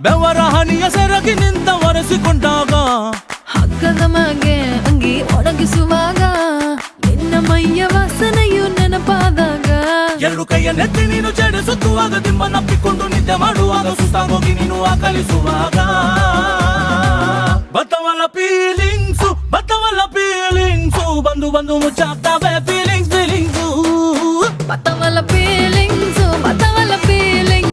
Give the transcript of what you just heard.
ಬೆವರ ಹನಿಯ ಸೆರಗಿ ನಿಂತ ಒರೆಸಿಕೊಂಡಾಗ ಹಗ್ಗದ ಮಗೆ ಅಂಗಿ ಒಣಗಿಸುವಾಗ ನಿನ್ನ ಮೈಯ ವಾಸನೆಯು ನೆನಪಾದಾಗ ಎರಡು ಕೈಯ ನೆತ್ತಿ ನೀನು ಚಡಿಸುತ್ತುವಾಗ ದಿಮ್ಮನಪ್ಪಿಕೊಂಡು ನಿದ್ದೆ ಮಾಡುವಾಗ ಸುಸ್ತಾಗೋಗಿ ನೀನು ಆಕಲಿಸುವಾಗ ಬತ್ತವಲ್ಲ ಫೀಲಿಂಗ್ಸು ಬಂದು ಬಂದು ಮುಚ್ಚಾಗ್ತಾವೆ ಫೀಲಿಂಗ್ಸು